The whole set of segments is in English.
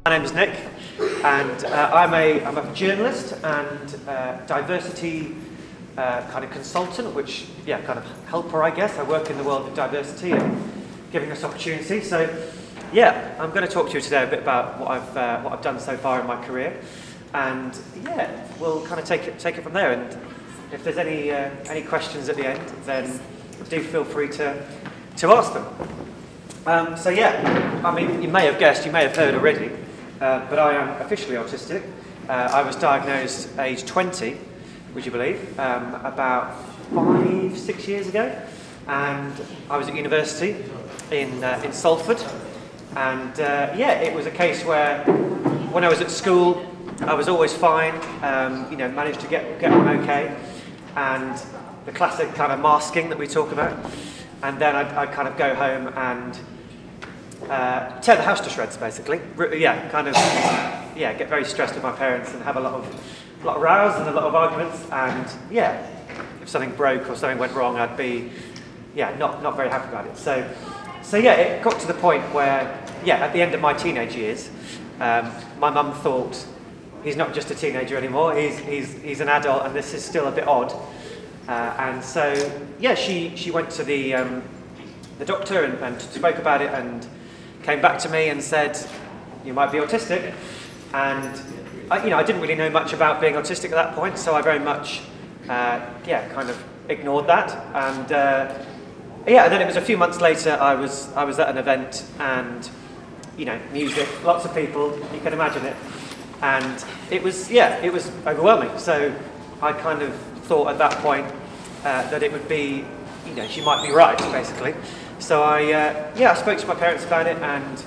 My name's Nick, and I'm a journalist and diversity kind of consultant, which, yeah, kind of helper, I guess. I work in the world of diversity and giving us opportunity. So, yeah, I'm going to talk to you today a bit about what I've done so far in my career, and yeah, we'll kind of take it from there. And if there's any questions at the end, then do feel free to ask them. So yeah, I mean, you may have guessed, you may have heard already, but I am officially autistic. I was diagnosed age 20, would you believe, about 5-6 years ago, and I was at university in Salford, and yeah, it was a case where when I was at school, I was always fine, you know, managed to get on okay, and the classic kind of masking that we talk about, and then I'd kind of go home and tear the house to shreds, basically. Yeah, kind of, yeah, get very stressed with my parents and have a lot of rows and a lot of arguments, and yeah, if something broke or something went wrong, I'd be, yeah, not very happy about it. So yeah, it got to the point where, yeah, at the end of my teenage years, my mum thought, he's not just a teenager anymore, he's an adult, and this is still a bit odd. And so, yeah, she went to the doctor and spoke about it, and came back to me and said, you might be autistic. And I didn't really know much about being autistic at that point, so I very much, yeah, kind of ignored that. And yeah, and then it was a few months later, I was at an event, and you know, music, lots of people, you can imagine it, and it was, yeah, it was overwhelming. So I kind of thought at that point that it would be, you know, she might be right, basically. So I spoke to my parents about it and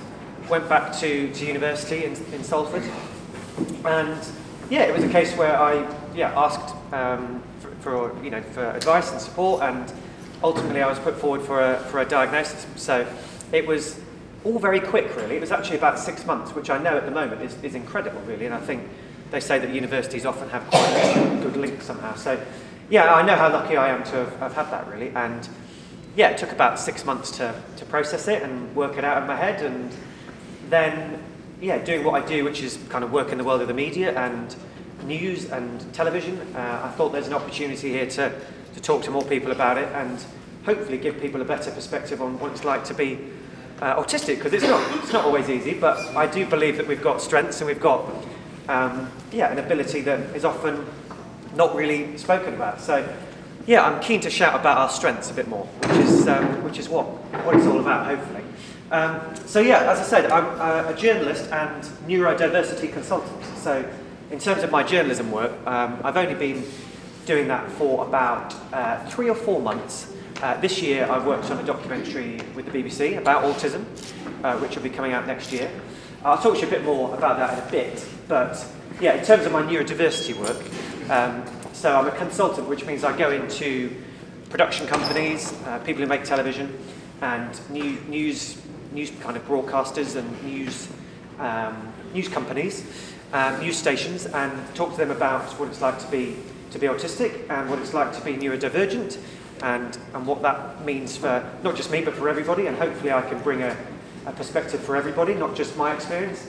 went back to university in Salford. And yeah, it was a case where I asked for advice and support, and ultimately I was put forward for a diagnosis. So it was all very quick, really. It was actually about 6 months, which I know at the moment is incredible, really. And I think they say that universities often have quite a good link somehow. So yeah, I know how lucky I am to have had that, really. And yeah, it took about 6 months to process it and work it out in my head, and then yeah, doing what I do, which is kind of work in the world of the media and news and television. I thought there's an opportunity here to talk to more people about it, and hopefully give people a better perspective on what it's like to be autistic, because it's not always easy, but I do believe that we've got strengths, and we've got yeah, an ability that is often not really spoken about. So yeah, I'm keen to shout about our strengths a bit more, which is what it's all about, hopefully. So yeah, as I said, I'm a journalist and neurodiversity consultant. So in terms of my journalism work, I've only been doing that for about 3 or 4 months. This year I've worked on a documentary with the BBC about autism, which will be coming out next year. I'll talk to you a bit more about that in a bit, but yeah, in terms of my neurodiversity work, so I'm a consultant, which means I go into production companies, people who make television, and news kind of broadcasters and news companies, news stations, and talk to them about what it's like to be autistic, and what it's like to be neurodivergent, and what that means for not just me but for everybody, and hopefully I can bring a perspective for everybody, not just my experience.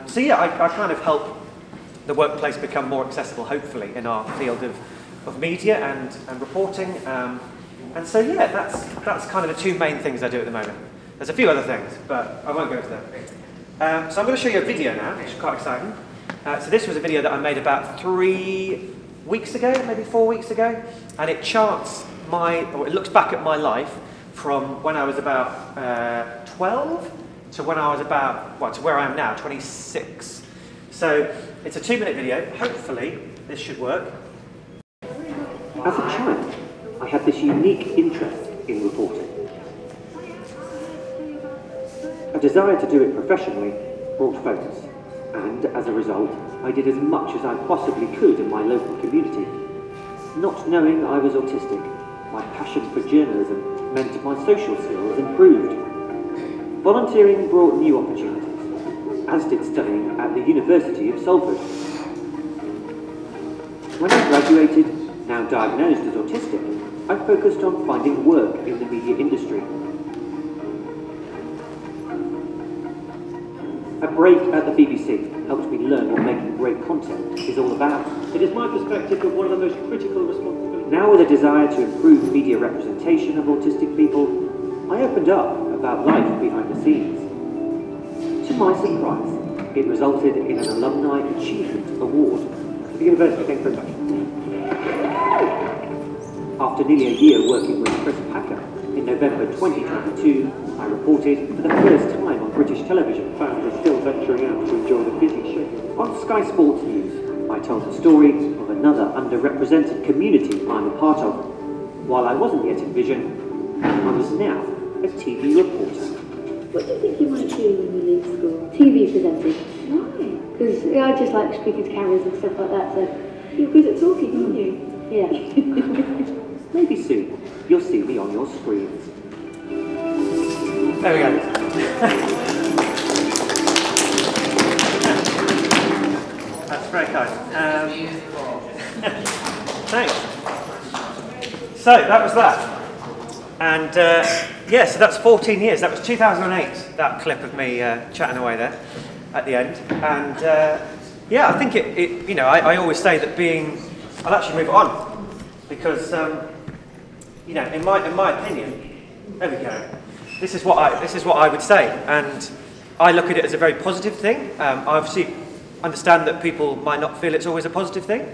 So yeah, I kind of help the workplace become more accessible, hopefully, in our field of media and reporting. And so yeah, that's kind of the 2 main things I do at the moment. There's a few other things, but I won't go into that. So I'm going to show you a video now, which is quite exciting. So this was a video that I made about 3 weeks ago, maybe 4 weeks ago, and it charts it looks back at my life from when I was about 12 to when I was about, well, to where I am now, 26. So it's a 2-minute video. Hopefully this should work. As a child, I had this unique interest in reporting. A desire to do it professionally brought focus, and as a result, I did as much as I possibly could in my local community. Not knowing I was autistic, my passion for journalism meant my social skills improved. Volunteering brought new opportunities, as did studying at the University of Salford. When I graduated, now diagnosed as autistic, I focused on finding work in the media industry. A break at the BBC helped me learn what making great content is all about. It is my perspective that one of the most critical responsibilities. Now, with a desire to improve media representation of autistic people, I opened up about life behind the scenes. To my surprise, it resulted in an Alumni Achievement Award for the University. Thanks very much. After nearly a year working with Chris Packer, in November 2022, I reported for the first time on British television. Fans are still venturing out to enjoy the busy show. On Sky Sports News, I told the story of another underrepresented community I'm a part of. While I wasn't yet in Vision, I was now a TV reporter. What do you think you might do when you leave school? TV presenting. Why? Because I just like speaking to cameras and stuff like that, so you're good at talking, aren't you? Yeah. Maybe soon you'll see me on your screens. There we go. That's very kind. Thanks. So that was that. And yeah, so that's 14 years. That was 2008, that clip of me chatting away there at the end. And yeah, I think it you know, I always say that I'll actually move on. Because, you know, in my opinion, there we go. This is what I would say, and I look at it as a very positive thing. I obviously understand that people might not feel it's always a positive thing,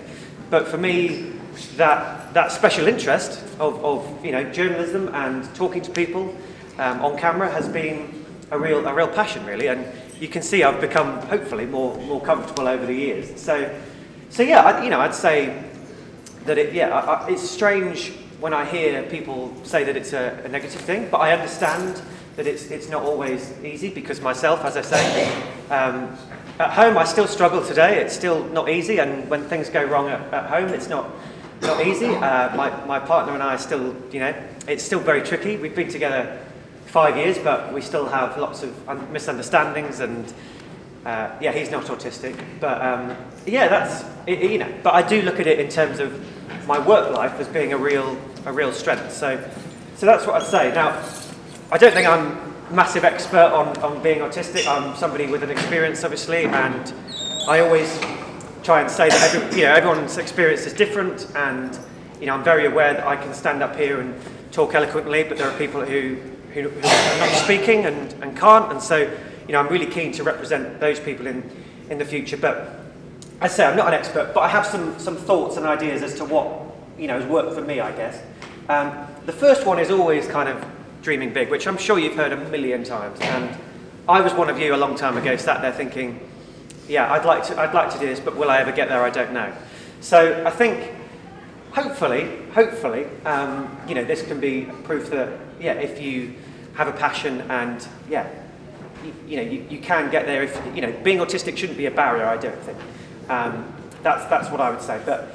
but for me, that special interest of you know, journalism and talking to people on camera has been a real passion, really. And you can see I've become hopefully more comfortable over the years. So yeah, you know, I'd say that it's strange when I hear people say that it's a negative thing, but I understand that it's not always easy, because myself, as I say, at home I still struggle today. It's still not easy, and when things go wrong at home, it's not easy. My partner and I are still, you know, it's still very tricky. We've been together 5 years, but we still have lots of misunderstandings, and yeah, he's not autistic, but yeah, that's it, you know. But I do look at it in terms of my work life as being a real strength. So that's what I'd say. Now, I don't think I'm a massive expert on being autistic. I'm somebody with an experience, obviously, and I always try and say that everyone's experience is different, and you know, I'm very aware that I can stand up here and talk eloquently, but there are people who are not speaking and can't, and so you know, I'm really keen to represent those people in the future. But as I say, I'm not an expert, but I have some thoughts and ideas as to what, you know, has worked for me, I guess. The first one is always kind of dreaming big, which I'm sure you've heard a million times. And I was one of you a long time ago, sat there thinking, yeah, I'd like to do this, but will I ever get there? I don't know. So I think, hopefully, you know, this can be proof that, yeah, if you have a passion and, yeah, you know, you can get there. If you know, being autistic shouldn't be a barrier, I don't think. That's what I would say. But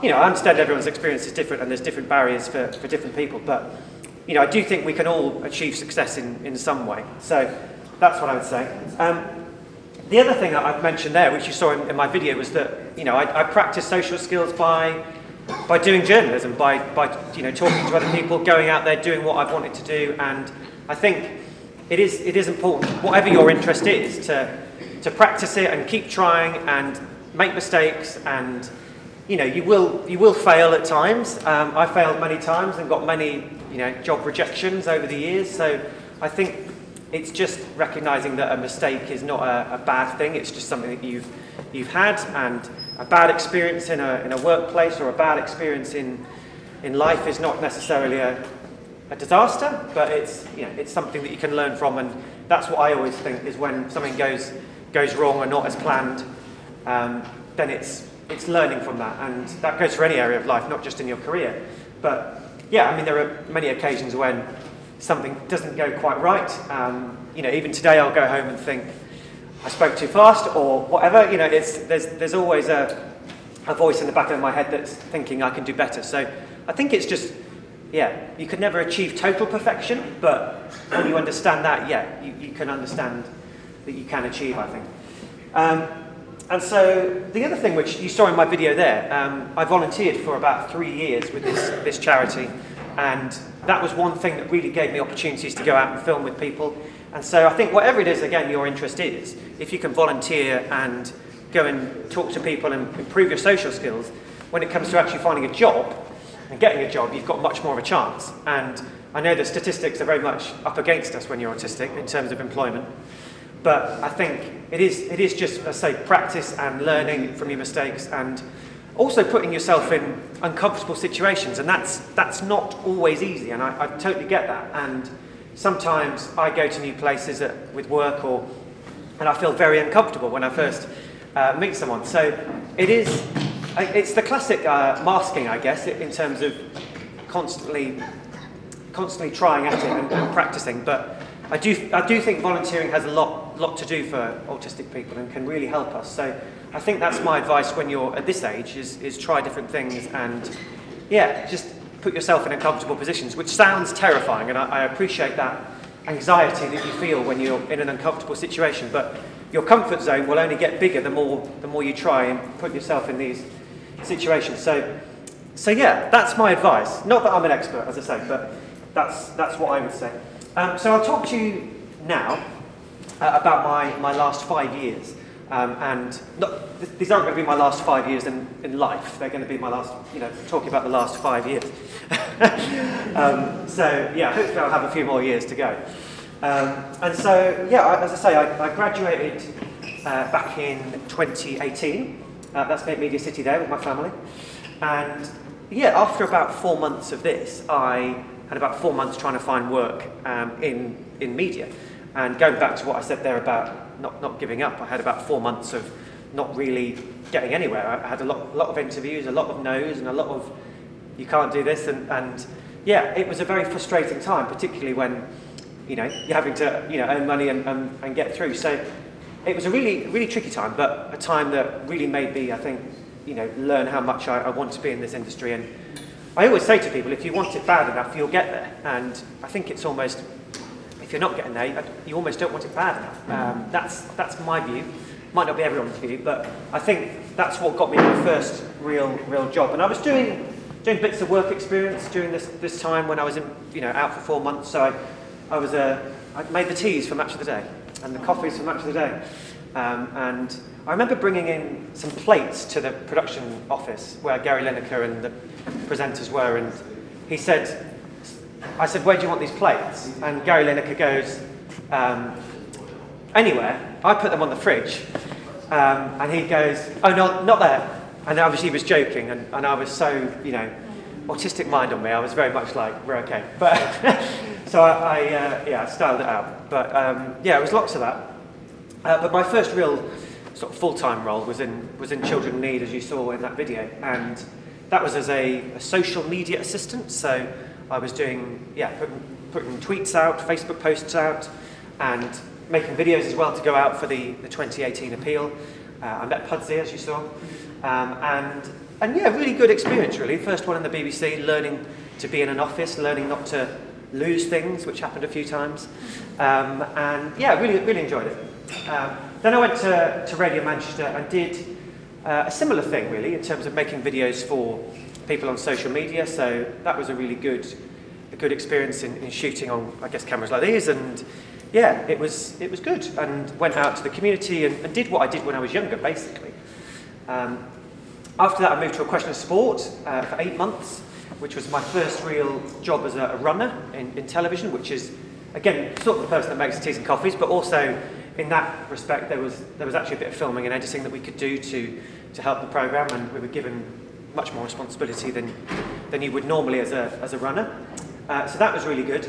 you know, I understand everyone's experience is different, and there's different barriers for different people. But you know, I do think we can all achieve success in some way. So that's what I would say. The other thing that I've mentioned there, which you saw in my video, was that you know, I practice social skills by doing journalism, by you know, talking to other people, going out there, doing what I've wanted to do, and I think it is important, whatever your interest is, to practice it and keep trying and make mistakes, and you know, you will fail at times. I failed many times and got many, you know, job rejections over the years. So I think it's just recognising that a mistake is not a bad thing. It's just something that you've had, and a bad experience in a workplace or a bad experience in life is not necessarily a disaster, but it's, you know, it's something that you can learn from. And that's what I always think is when something goes wrong or not as planned, then it's learning from that, and that goes for any area of life, not just in your career. But yeah, I mean, there are many occasions when something doesn't go quite right. You know, even today I'll go home and think I spoke too fast or whatever. You know, there's always a voice in the back of my head that's thinking I can do better. So I think it's just, yeah, you could never achieve total perfection, but when you understand that, yeah, you can understand that you can achieve, I think. And so the other thing which you saw in my video there, I volunteered for about 3 years with this charity, And that was one thing that really gave me opportunities to go out and film with people. And so I think whatever it is, again, your interest is, if you can volunteer and go and talk to people and improve your social skills, when it comes to actually finding a job and getting a job, you've got much more of a chance. And I know the statistics are very much up against us when you're autistic in terms of employment. But I think it is just, let's say, practice and learning from your mistakes, and also putting yourself in uncomfortable situations. And that's not always easy, and I totally get that. And sometimes I go to new places with work, and I feel very uncomfortable when I first meet someone. So it's the classic masking, I guess, in terms of constantly trying at it and practicing. But I do think volunteering has a lot to do for autistic people and can really help us. So I think that's my advice when you're at this age, is try different things, and yeah, just put yourself in uncomfortable positions, which sounds terrifying, and I appreciate that anxiety that you feel when you're in an uncomfortable situation. But your comfort zone will only get bigger the more you try and put yourself in these situations. So yeah, that's my advice. Not that I'm an expert, as I say, but that's what I would say. So I'll talk to you now about my last 5 years. And these aren't going to be my last 5 years in life. They're going to be my last, talking about the last 5 years. So yeah, hopefully I'll have a few more years to go. And so, yeah, as I say, I graduated back in 2018. That's Media City there with my family. And yeah, after about 4 months of this, I had about 4 months trying to find work in media. And going back to what I said there about not giving up, I had about 4 months of not really getting anywhere. I had a lot of interviews, a lot of no's, and a lot of you can't do this, and yeah, it was a very frustrating time, particularly when you're having to earn money and get through. So it was a really tricky time, but a time that really made me, I think, learn how much I want to be in this industry. And I always say to people, if you want it bad enough, you'll get there. And I think it's almost, if you're not getting there, you almost don't want it bad enough. That's my view. Might not be everyone's view, but I think that's what got me my first real job. And I was doing bits of work experience during this time when I was out for 4 months. So I made the teas for Match of the Day and the coffees for Match of the Day. And I remember bringing in some plates to the production office where Gary Lineker and the presenters were, and I said, where do you want these plates? And Gary Lineker goes, anywhere. I put them on the fridge. And he goes, oh, no, not there. And obviously he was joking, and I was so, autistic mind on me, I was very much like, we're okay. But so I styled it out. But yeah, it was lots of that. But my first real sort of full-time role was in Children in Need, as you saw in that video, and that was as a social media assistant. So I was doing, putting tweets out, Facebook posts out, and making videos as well to go out for the 2018 appeal. I met Pudsey, as you saw, and yeah, really good experience really. First one in the BBC, learning to be in an office, learning not to lose things, which happened a few times, and yeah, really enjoyed it. Then I went to Radio Manchester and did a similar thing really in terms of making videos for people on social media. So that was a really good experience in shooting on, I guess, cameras like these, and yeah, it was good, and went out to the community and did what I did when I was younger, basically. After that, I moved to a question of sport for 8 months, which was my first real job as a runner in television, which is, again, sort of the person that makes the teas and coffees, but also in that respect, there was actually a bit of filming and editing that we could do to help the programme, and we were given much more responsibility than you would normally as a runner. So that was really good.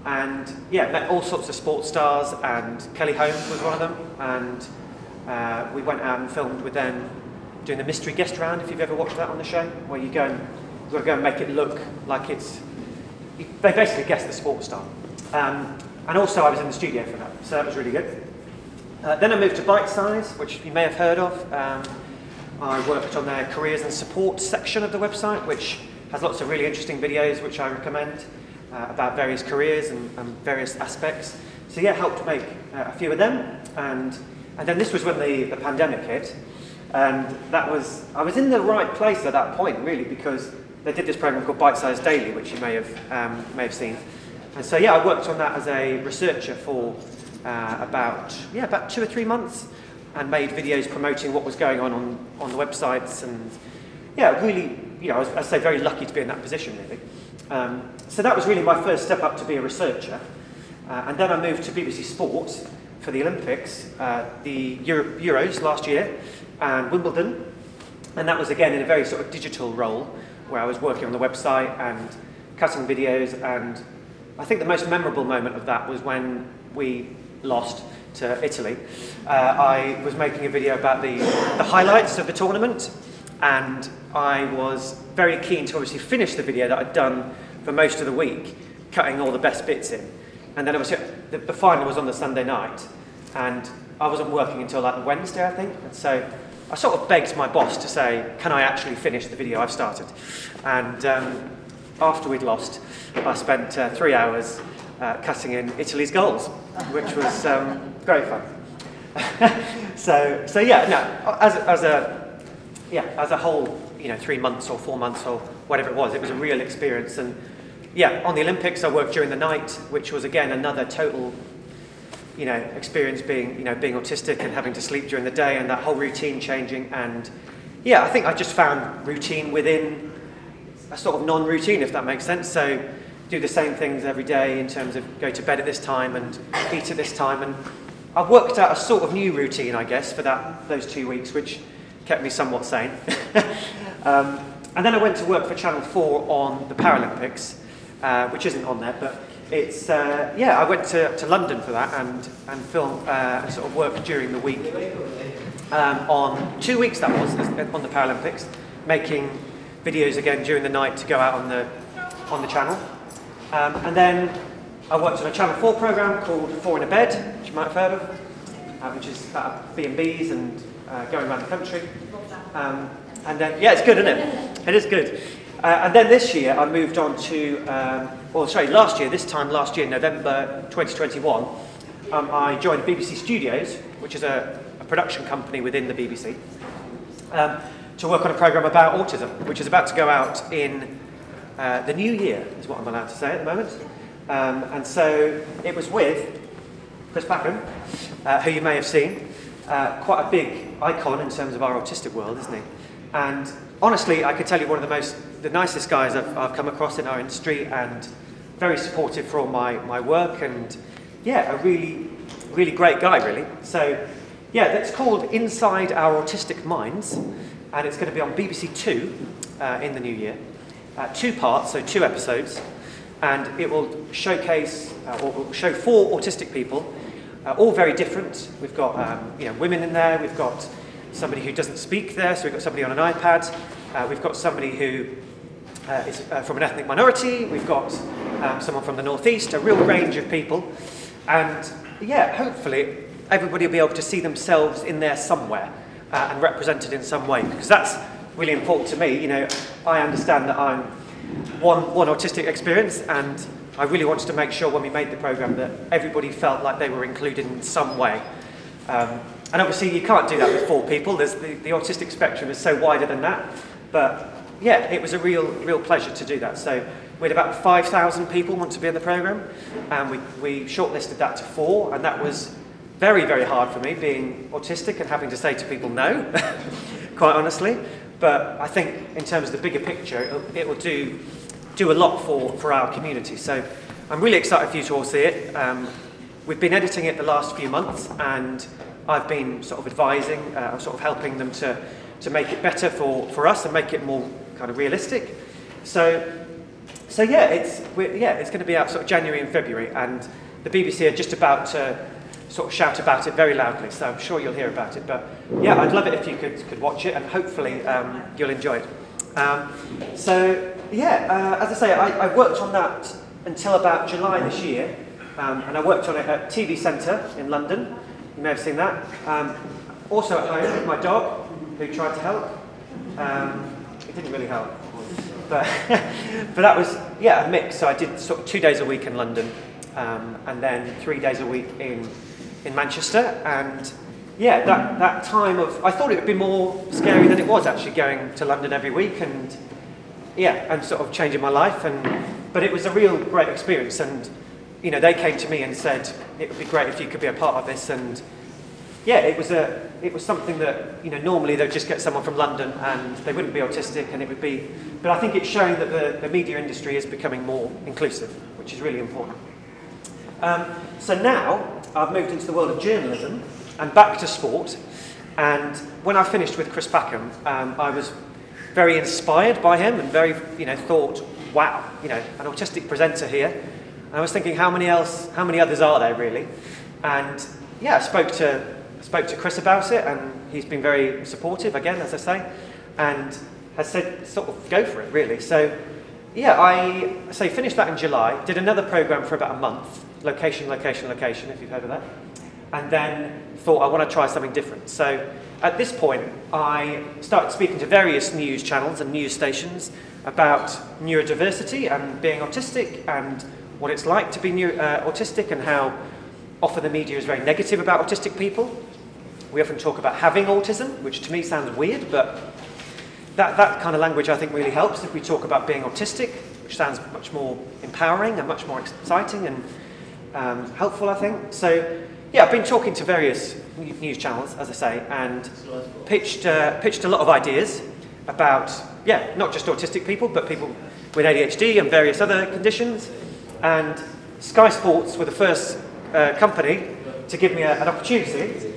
And yeah, met all sorts of sports stars, and Kelly Holmes was one of them, and we went out and filmed with them doing the mystery guest round, if you've ever watched that on the show, where you go and make it look like they basically guess the sports star. And also I was in the studio for that, so that was really good. Then I moved to Bite Size, which you may have heard of. I worked on their careers and support section of the website, which has lots of really interesting videos which I recommend about various careers and various aspects. So yeah, helped make a few of them, and then this was when the pandemic hit, and I was in the right place at that point really, because they did this program called Bite Size Daily, which you may have seen. And so yeah, I worked on that as a researcher for about 2 or 3 months, and made videos promoting what was going on the websites. And yeah, really, you know, I was say very lucky to be in that position, really. So that was really my first step up to be a researcher. And then I moved to BBC Sport for the Olympics, the Euros last year, and Wimbledon. And that was again in a very sort of digital role, where I was working on the website and cutting videos. And I think the most memorable moment of that was when we lost to Italy. I was making a video about the highlights of the tournament, and I was very keen to obviously finish the video that I'd done for most of the week, cutting all the best bits in. And then obviously the final was on the Sunday night, and I wasn't working until like the Wednesday, I think. And so I sort of begged my boss to say, can I actually finish the video I've started? And after we'd lost, I spent 3 hours cutting in Italy's goals, which was great fun. so yeah, no, as a whole, you know, 3 months or 4 months or whatever it was a real experience. And yeah, on the Olympics I worked during the night, which was again another total, you know, experience being autistic and having to sleep during the day, and that whole routine changing. And yeah, I think I just found routine within a sort of non-routine, if that makes sense. So do the same things every day in terms of go to bed at this time and eat at this time, and I've worked out a sort of new routine, I guess, for those 2 weeks, which kept me somewhat sane. And then I went to work for Channel 4 on the Paralympics, which isn't on there, but it's, I went to London for that and filmed and sort of worked during the week on 2 weeks, that was, on the Paralympics, making videos again during the night to go out on the channel. And then I worked on a Channel 4 programme called 4 in a Bed, which you might have heard of, which is about B&Bs and going around the country. And then, yeah, it's good, isn't it? It is good. And then this year I moved on to, last year, November 2021, I joined BBC Studios, which is a production company within the BBC, to work on a programme about autism, which is about to go out in the new year, is what I'm allowed to say at the moment. And so it was with Chris Packham, who you may have seen, quite a big icon in terms of our autistic world, isn't he? And honestly, I could tell you one of the nicest guys I've come across in our industry, and very supportive for all my work, and yeah, a really, really great guy, really. So yeah, that's called Inside Our Autistic Minds, and it's going to be on BBC 2 in the new year. 2 parts, so 2 episodes, and it will showcase, or will show 4 autistic people, all very different. We've got women in there, we've got somebody who doesn't speak there, so we've got somebody on an iPad, we've got somebody who is from an ethnic minority, we've got someone from the northeast, a real range of people, and yeah, hopefully everybody will be able to see themselves in there somewhere and represented in some way, because that's really important to me. You know, I understand that I'm one autistic experience, and I really wanted to make sure when we made the programme that everybody felt like they were included in some way. And obviously you can't do that with 4 people. There's the autistic spectrum is so wider than that. But yeah, it was a real pleasure to do that. So we had about 5,000 people want to be in the programme, and we shortlisted that to 4, and that was very, very hard for me, being autistic and having to say to people no, quite honestly. But I think in terms of the bigger picture, it will do a lot for our community. So I'm really excited for you to all see it. We've been editing it the last few months, and I've been sort of advising, sort of helping them to make it better for us and make it more kind of realistic. So yeah, it's going to be out sort of January and February, and the BBC are just about to sort of shout about it very loudly, so I'm sure you'll hear about it. But yeah, I'd love it if you could watch it, and hopefully you'll enjoy it. So yeah, as I say, I worked on that until about July this year, and I worked on it at TV Centre in London. You may have seen that. Also at home with my dog, who tried to help. It didn't really help, but but that was a mix. So I did sort of 2 days a week in London, and then 3 days a week in Manchester. And yeah, that time of, I thought it would be more scary than it was, actually, going to London every week. And yeah, and sort of changing my life. But it was a real great experience, and you know, they came to me and said it would be great if you could be a part of this. And yeah, it was something that, you know, normally they'd just get someone from London and they wouldn't be autistic, and it would be, but I think it's showing that the media industry is becoming more inclusive, which is really important. So now I've moved into the world of journalism and back to sport. And when I finished with Chris Packham, I was very inspired by him and very, you know, thought, wow, you know, an autistic presenter here. And I was thinking, how many others are there really? And yeah, I spoke to Chris about it, and he's been very supportive again, as I say, and has said sort of go for it really. So yeah, I finished that in July, did another program for about a month, location, if you've heard of that, and then thought I want to try something different. So at this point, I started speaking to various news channels and news stations about neurodiversity and being autistic and what it's like to be autistic, and how often the media is very negative about autistic people. We often talk about having autism, which to me sounds weird, but that kind of language I think really helps if we talk about being autistic, which sounds much more empowering and much more exciting and helpful, I think. So yeah, I've been talking to various news channels, as I say, and pitched a lot of ideas about, yeah, not just autistic people, but people with ADHD and various other conditions. And Sky Sports were the first company to give me an opportunity.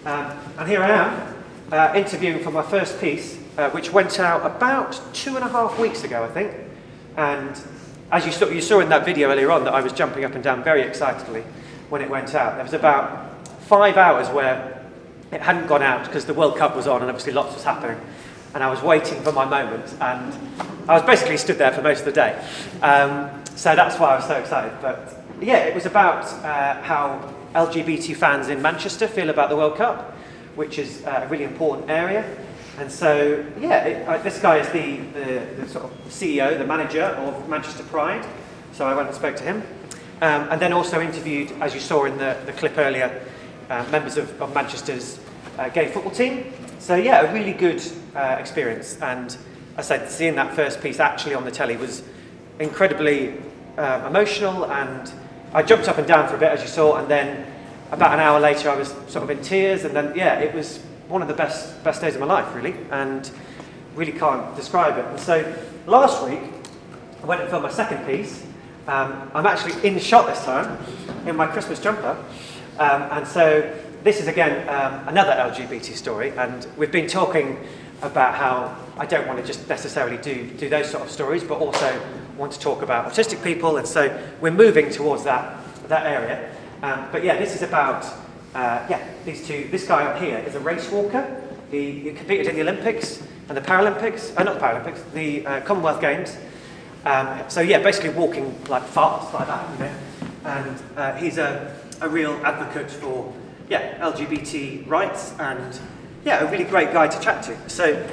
And here I am, interviewing for my first piece, which went out about 2.5 weeks ago, I think. And as you saw in that video earlier on, that I was jumping up and down very excitedly when it went out. There was about 5 hours where it hadn't gone out because the World Cup was on and obviously lots was happening. And I was waiting for my moment, and I was basically stood there for most of the day. So that's why I was so excited. But yeah, it was about how LGBT fans in Manchester feel about the World Cup, which is a really important area. And so, yeah, this guy is the sort of CEO, the manager of Manchester Pride. So I went and spoke to him. And then also interviewed, as you saw in the clip earlier, members of Manchester's gay football team. So yeah, a really good experience. And I said, seeing that first piece actually on the telly was incredibly emotional, and I jumped up and down for a bit, as you saw, and then about an hour later I was sort of in tears, and then yeah, it was one of the best days of my life really, and really can't describe it. And so last week I went and filmed my second piece. I'm actually in shot this time in my Christmas jumper, and so this is again another LGBT story, and we've been talking about how I don't want to just necessarily do those sort of stories, but also want to talk about autistic people, and so we're moving towards that area. But yeah, this is about this guy up here is a race walker. He competed in the Olympics and the Paralympics, not the Paralympics, the Commonwealth Games. So yeah, basically walking like fast like that, you know. And he's a real advocate for LGBT rights, and yeah, a really great guy to chat to. So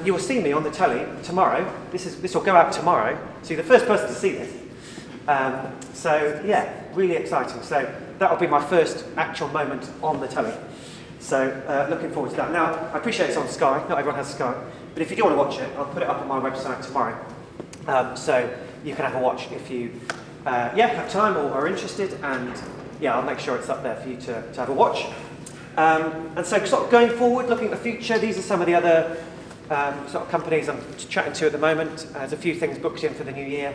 you will see me on the telly tomorrow. This will go out tomorrow, so you're the first person to see this. So yeah, really exciting. So that'll be my first actual moment on the telly. So looking forward to that. Now, I appreciate it's on Sky. Not everyone has Sky, but if you do want to watch it, I'll put it up on my website tomorrow. So you can have a watch if you have time or are interested, and yeah, I'll make sure it's up there for you to have a watch. And so sort of going forward, looking at the future, these are some of the other sort of companies I'm chatting to at the moment. There's a few things booked in for the new year.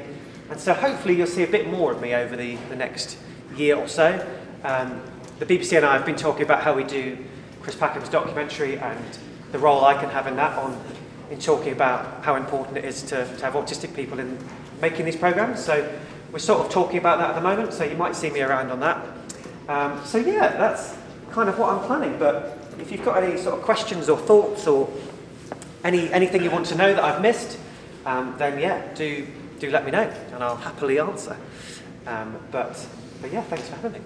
And so hopefully you'll see a bit more of me over the next year or so. The BBC and I have been talking about how we do Chris Packham's documentary and the role I can have in that in talking about how important it is to have autistic people in making these programmes. So we're sort of talking about that at the moment, so you might see me around on that. So yeah, that's kind of what I'm planning, but if you've got any sort of questions or thoughts or anything you want to know that I've missed, then yeah, do let me know and I'll happily answer. But yeah, thanks for having me.